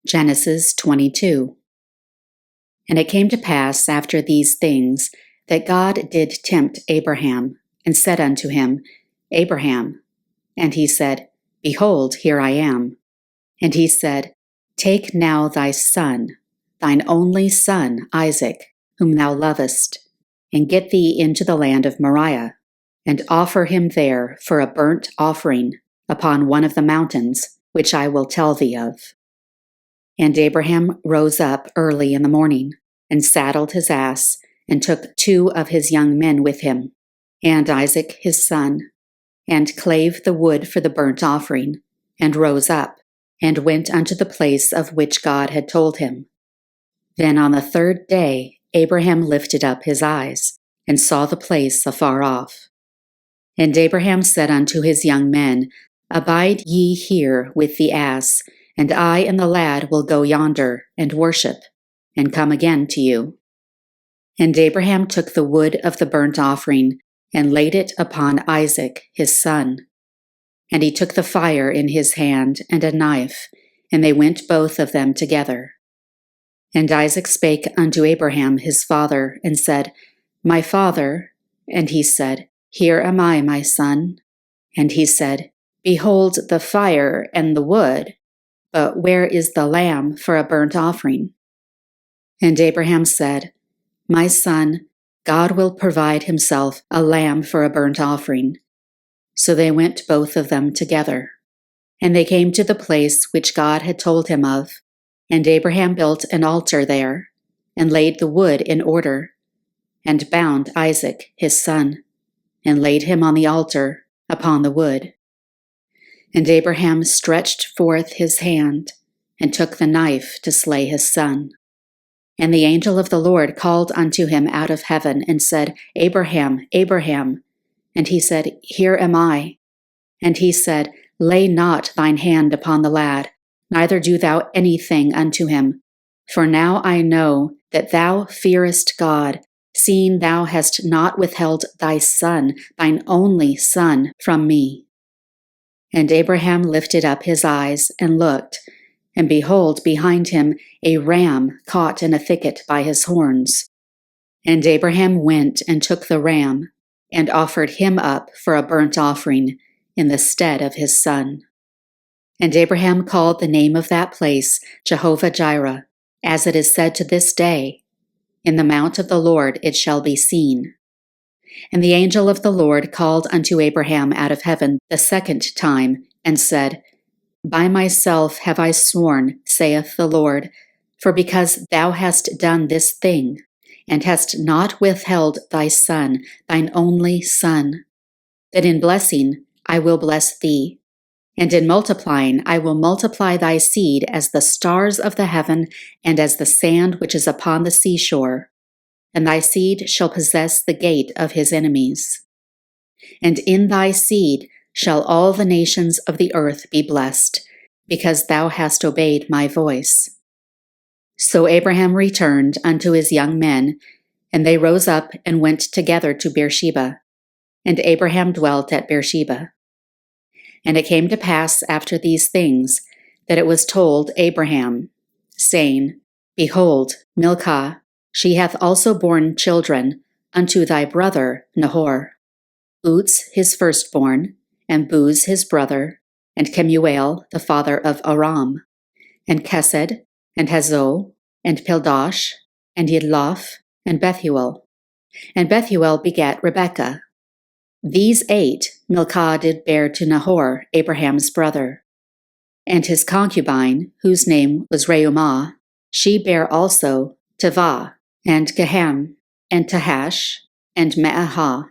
Genesis 22. And it came to pass after these things that God did tempt Abraham, and said unto him, Abraham. And he said, Behold, here I am. And he said, Take now thy son, thine only son Isaac, whom thou lovest, and get thee into the land of Moriah, and offer him there for a burnt offering upon one of the mountains, which I will tell thee of. And Abraham rose up early in the morning, and saddled his ass, and took 2 of his young men with him, and Isaac his son, and clave the wood for the burnt offering, and rose up, and went unto the place of which God had told him. Then on the 3rd day Abraham lifted up his eyes, and saw the place afar off. And Abraham said unto his young men, Abide ye here with the ass, and I and the lad will go yonder, and worship, and come again to you. And Abraham took the wood of the burnt offering, and laid it upon Isaac his son. And he took the fire in his hand, and a knife, and they went both of them together. And Isaac spake unto Abraham his father, and said, My father. And he said, Here am I, my son. And he said, Behold the fire and the wood, but where is the lamb for a burnt offering? And Abraham said, My son, God will provide himself a lamb for a burnt offering. So they went both of them together. And they came to the place which God had told him of, and Abraham built an altar there, and laid the wood in order, and bound Isaac his son, and laid him on the altar upon the wood. And Abraham stretched forth his hand, and took the knife to slay his son. And the angel of the Lord called unto him out of heaven, and said, Abraham, Abraham. And he said, Here am I. And he said, Lay not thine hand upon the lad, neither do thou anything unto him. For now I know that thou fearest God, seeing thou hast not withheld thy son, thine only son, from me. And Abraham lifted up his eyes, and looked, and behold, behind him a ram caught in a thicket by his horns. And Abraham went and took the ram, and offered him up for a burnt offering in the stead of his son. And Abraham called the name of that place Jehovah-Jireh, as it is said to this day, In the mount of the Lord it shall be seen. And the angel of the Lord called unto Abraham out of heaven the 2nd time, and said, By myself have I sworn, saith the Lord, for because thou hast done this thing, and hast not withheld thy son, thine only son, that in blessing I will bless thee, and in multiplying I will multiply thy seed as the stars of the heaven, and as the sand which is upon the seashore. And thy seed shall possess the gate of his enemies. And in thy seed shall all the nations of the earth be blessed, because thou hast obeyed my voice. So Abraham returned unto his young men, and they rose up and went together to Beersheba. And Abraham dwelt at Beersheba. And it came to pass after these things, that it was told Abraham, saying, Behold, Milcah, she hath also borne children unto thy brother Nahor, Uz his firstborn, and Buz his brother, and Kemuel the father of Aram, and Kesed, and Hazo, and Pildash, and Yidlaph, and Bethuel. And Bethuel begat Rebekah. These 8 Milcah did bear to Nahor, Abraham's brother. And his concubine, whose name was Reumah, she bare also Tevah, and Gehem, and Tahash, and Maahah.